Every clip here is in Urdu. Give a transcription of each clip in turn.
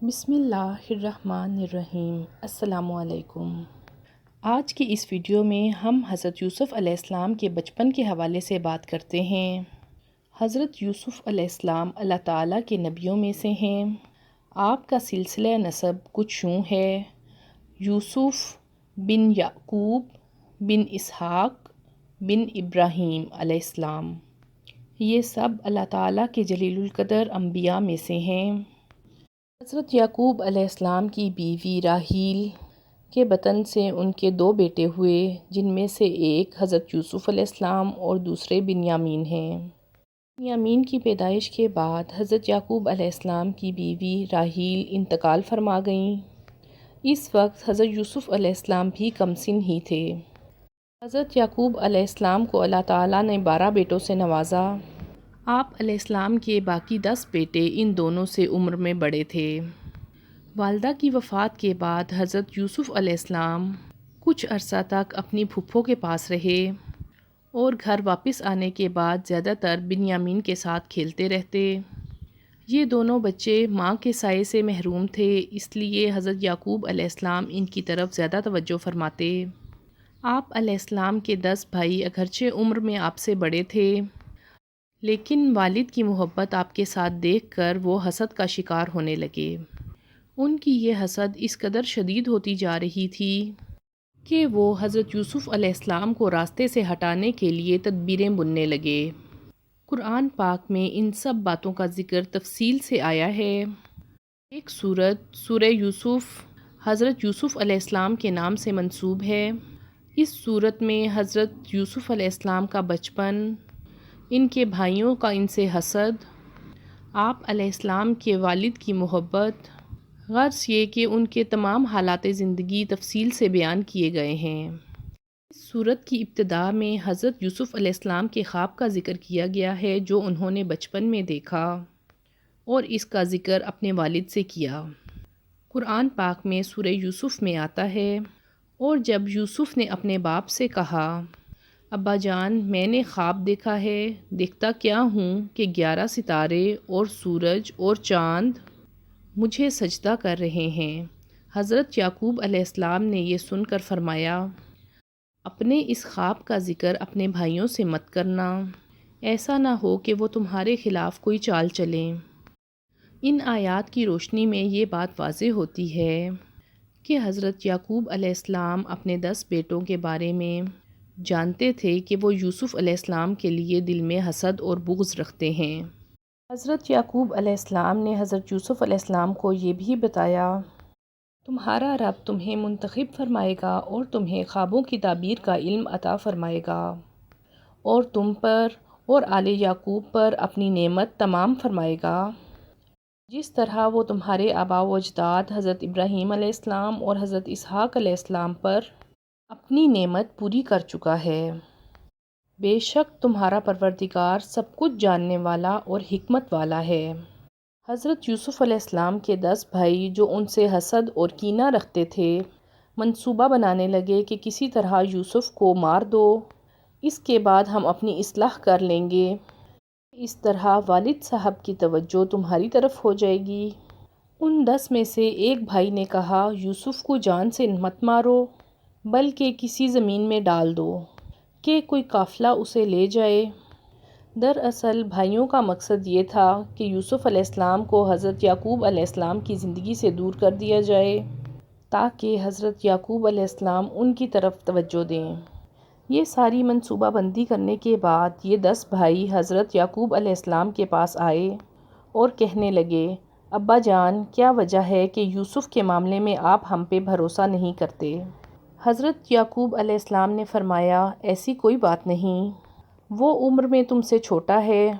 بسم اللہ الرحمن الرحیم۔ السلام علیکم۔ آج کی اس ویڈیو میں ہم حضرت یوسف علیہ السلام کے بچپن کے حوالے سے بات کرتے ہیں۔ حضرت یوسف علیہ السلام اللہ تعالیٰ کے نبیوں میں سے ہیں۔ آپ کا سلسلہ نسب کچھ یوں ہے: یوسف بن یعقوب بن اسحاق بن ابراہیم علیہ السلام۔ یہ سب اللہ تعالیٰ کے جلیل القدر انبیاء میں سے ہیں۔ حضرت یعقوب علیہ السلام کی بیوی راحیل کے بطن سے ان کے 2 بیٹے ہوئے، جن میں سے ایک حضرت یوسف علیہ السلام اور دوسرے بنیامین ہیں۔ بنیامین کی پیدائش کے بعد حضرت یعقوب علیہ السلام کی بیوی راحیل انتقال فرما گئیں۔ اس وقت حضرت یوسف علیہ السلام بھی کم سن ہی تھے۔ حضرت یعقوب علیہ السلام کو اللہ تعالیٰ نے 12 بیٹوں سے نوازا۔ آپ علیہ السلام کے باقی 10 بیٹے ان دونوں سے عمر میں بڑے تھے۔ والدہ کی وفات کے بعد حضرت یوسف علیہ السلام کچھ عرصہ تک اپنی پھپھو کے پاس رہے اور گھر واپس آنے کے بعد زیادہ تر بنیامین کے ساتھ کھیلتے رہتے۔ یہ دونوں بچے ماں کے سائے سے محروم تھے، اس لیے حضرت یعقوب علیہ السلام ان کی طرف زیادہ توجہ فرماتے۔ آپ علیہ السلام کے 10 بھائی اگرچہ عمر میں آپ سے بڑے تھے، لیکن والد کی محبت آپ کے ساتھ دیکھ کر وہ حسد کا شکار ہونے لگے۔ ان کی یہ حسد اس قدر شدید ہوتی جا رہی تھی کہ وہ حضرت یوسف علیہ السلام کو راستے سے ہٹانے کے لیے تدبیریں بننے لگے۔ قرآن پاک میں ان سب باتوں کا ذکر تفصیل سے آیا ہے۔ ایک سورت سورہ یوسف حضرت یوسف علیہ السلام کے نام سے منسوب ہے۔ اس سورت میں حضرت یوسف علیہ السلام کا بچپن، ان کے بھائیوں کا ان سے حسد، آپ علیہ السلام کے والد کی محبت، غرض یہ کہ ان کے تمام حالات زندگی تفصیل سے بیان کیے گئے ہیں۔ اس سورت کی ابتدا میں حضرت یوسف علیہ السلام کے خواب کا ذکر کیا گیا ہے جو انہوں نے بچپن میں دیکھا، اور اس کا ذکر اپنے والد سے کیا۔ قرآن پاک میں سورہ یوسف میں آتا ہے: اور جب یوسف نے اپنے باپ سے کہا، ابا جان، میں نے خواب دیکھا ہے، دیکھتا کیا ہوں کہ 11 ستارے اور سورج اور چاند مجھے سجدہ کر رہے ہیں۔ حضرت یعقوب علیہ السلام نے یہ سن کر فرمایا، اپنے اس خواب کا ذکر اپنے بھائیوں سے مت کرنا، ایسا نہ ہو کہ وہ تمہارے خلاف کوئی چال چلیں۔ ان آیات کی روشنی میں یہ بات واضح ہوتی ہے کہ حضرت یعقوب علیہ السلام اپنے 10 بیٹوں کے بارے میں جانتے تھے کہ وہ یوسف علیہ السلام کے لیے دل میں حسد اور بغض رکھتے ہیں۔ حضرت یعقوب علیہ السلام نے حضرت یوسف علیہ السلام کو یہ بھی بتایا، تمہارا رب تمہیں منتخب فرمائے گا اور تمہیں خوابوں کی تعبیر کا علم عطا فرمائے گا، اور تم پر اور آل یعقوب پر اپنی نعمت تمام فرمائے گا، جس طرح وہ تمہارے آباء و اجداد حضرت ابراہیم علیہ السلام اور حضرت اسحاق علیہ السلام پر اپنی نعمت پوری کر چکا ہے۔ بے شک تمہارا پروردگار سب کچھ جاننے والا اور حکمت والا ہے۔ حضرت یوسف علیہ السلام کے 10 بھائی جو ان سے حسد اور کینہ رکھتے تھے، منصوبہ بنانے لگے کہ کسی طرح یوسف کو مار دو، اس کے بعد ہم اپنی اصلاح کر لیں گے، اس طرح والد صاحب کی توجہ تمہاری طرف ہو جائے گی۔ ان 10 میں سے ایک بھائی نے کہا، یوسف کو جان سے مت مارو، بلکہ کسی زمین میں ڈال دو کہ کوئی قافلہ اسے لے جائے۔ دراصل بھائیوں کا مقصد یہ تھا کہ یوسف علیہ السلام کو حضرت یعقوب علیہ السلام کی زندگی سے دور کر دیا جائے تاکہ حضرت یعقوب علیہ السلام ان کی طرف توجہ دیں۔ یہ ساری منصوبہ بندی کرنے کے بعد یہ 10 بھائی حضرت یعقوب علیہ السلام کے پاس آئے اور کہنے لگے، ابا جان، کیا وجہ ہے کہ یوسف کے معاملے میں آپ ہم پہ بھروسہ نہیں کرتے؟ حضرت یعقوب علیہ السلام نے فرمایا، ایسی کوئی بات نہیں، وہ عمر میں تم سے چھوٹا ہے،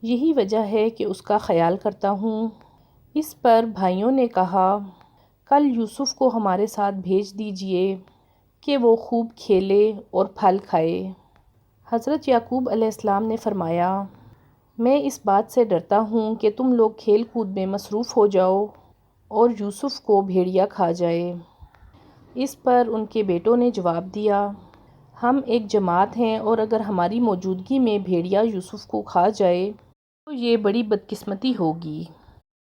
یہی وجہ ہے کہ اس کا خیال کرتا ہوں۔ اس پر بھائیوں نے کہا، کل یوسف کو ہمارے ساتھ بھیج دیجئے کہ وہ خوب کھیلے اور پھل کھائے۔ حضرت یعقوب علیہ السلام نے فرمایا، میں اس بات سے ڈرتا ہوں کہ تم لوگ کھیل کود میں مصروف ہو جاؤ اور یوسف کو بھیڑیا کھا جائے۔ اس پر ان کے بیٹوں نے جواب دیا، ہم ایک جماعت ہیں اور اگر ہماری موجودگی میں بھیڑیا یوسف کو کھا جائے تو یہ بڑی بدقسمتی ہوگی،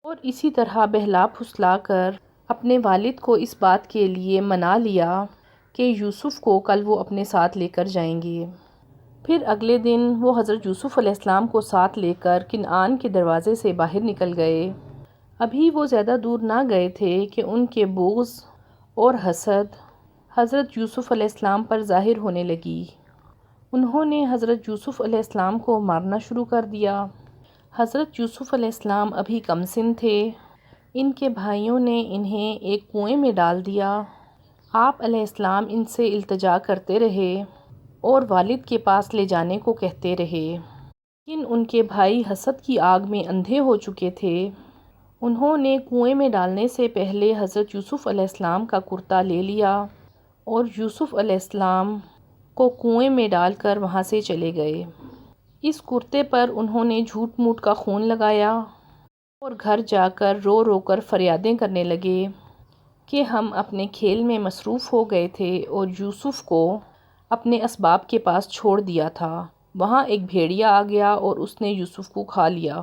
اور اسی طرح بہلا پھسلا کر اپنے والد کو اس بات کے لیے منا لیا کہ یوسف کو کل وہ اپنے ساتھ لے کر جائیں گے۔ پھر اگلے دن وہ حضرت یوسف علیہ السلام کو ساتھ لے کر کنعان کے دروازے سے باہر نکل گئے۔ ابھی وہ زیادہ دور نہ گئے تھے کہ ان کے بغض اور حسد حضرت یوسف علیہ السلام پر ظاہر ہونے لگی۔ انہوں نے حضرت یوسف علیہ السلام کو مارنا شروع کر دیا۔ حضرت یوسف علیہ السلام ابھی کم سن تھے۔ ان کے بھائیوں نے انہیں ایک کنویں میں ڈال دیا۔ آپ علیہ السلام ان سے التجا کرتے رہے اور والد کے پاس لے جانے کو کہتے رہے، لیکن ان کے بھائی حسد کی آگ میں اندھے ہو چکے تھے۔ انہوں نے کنویں میں ڈالنے سے پہلے حضرت یوسف علیہ السلام کا کرتا لے لیا اور یوسف علیہ السلام کو کنویں میں ڈال کر وہاں سے چلے گئے۔ اس کرتے پر انہوں نے جھوٹ موٹ کا خون لگایا اور گھر جا کر رو رو کر فریادیں کرنے لگے کہ ہم اپنے کھیل میں مصروف ہو گئے تھے اور یوسف کو اپنے اسباب کے پاس چھوڑ دیا تھا۔ وہاں ایک بھیڑیا آ گیا اور اس نے یوسف کو کھا لیا۔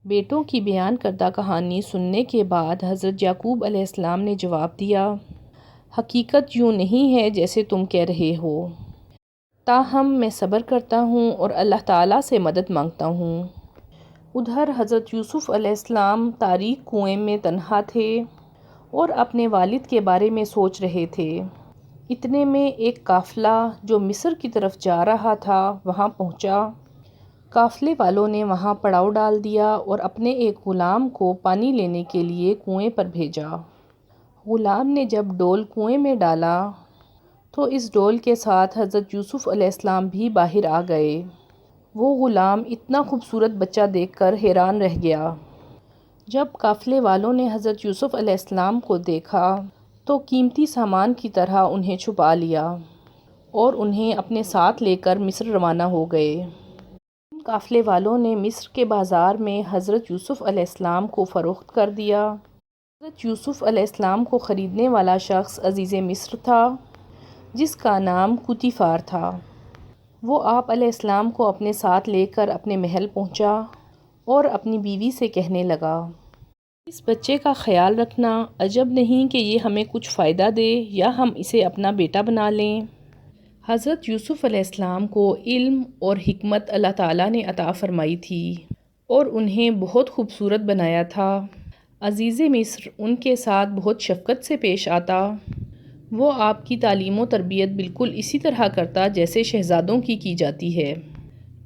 بیٹوں کی بیان کردہ کہانی سننے کے بعد حضرت یعقوب علیہ السلام نے جواب دیا، حقیقت یوں نہیں ہے جیسے تم کہہ رہے ہو، تاہم میں صبر کرتا ہوں اور اللہ تعالیٰ سے مدد مانگتا ہوں۔ ادھر حضرت یوسف علیہ السلام تاریک کنویں میں تنہا تھے اور اپنے والد کے بارے میں سوچ رہے تھے۔ اتنے میں ایک قافلہ جو مصر کی طرف جا رہا تھا وہاں پہنچا۔ قافلے والوں نے وہاں پڑاؤ ڈال دیا اور اپنے ایک غلام کو پانی لینے کے لیے کنویں پر بھیجا۔ غلام نے جب ڈول کنویں میں ڈالا تو اس ڈول کے ساتھ حضرت یوسف علیہ السلام بھی باہر آ گئے۔ وہ غلام اتنا خوبصورت بچہ دیکھ کر حیران رہ گیا۔ جب قافلے والوں نے حضرت یوسف علیہ السلام کو دیکھا تو قیمتی سامان کی طرح انہیں چھپا لیا اور انہیں اپنے ساتھ لے کر مصر روانہ ہو گئے۔ ان قافلے والوں نے مصر کے بازار میں حضرت یوسف علیہ السلام کو فروخت کر دیا۔ حضرت یوسف علیہ السلام کو خریدنے والا شخص عزیز مصر تھا جس کا نام کطیفار تھا۔ وہ آپ علیہ السلام کو اپنے ساتھ لے کر اپنے محل پہنچا اور اپنی بیوی سے کہنے لگا، اس بچے کا خیال رکھنا، عجب نہیں کہ یہ ہمیں کچھ فائدہ دے یا ہم اسے اپنا بیٹا بنا لیں۔ حضرت یوسف علیہ السلام کو علم اور حکمت اللہ تعالیٰ نے عطا فرمائی تھی اور انہیں بہت خوبصورت بنایا تھا۔ عزیز مصر ان کے ساتھ بہت شفقت سے پیش آتا۔ وہ آپ کی تعلیم و تربیت بالکل اسی طرح کرتا جیسے شہزادوں کی جاتی ہے۔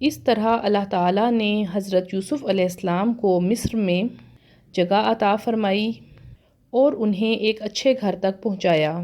اس طرح اللہ تعالیٰ نے حضرت یوسف علیہ السلام کو مصر میں جگہ عطا فرمائی اور انہیں ایک اچھے گھر تک پہنچایا۔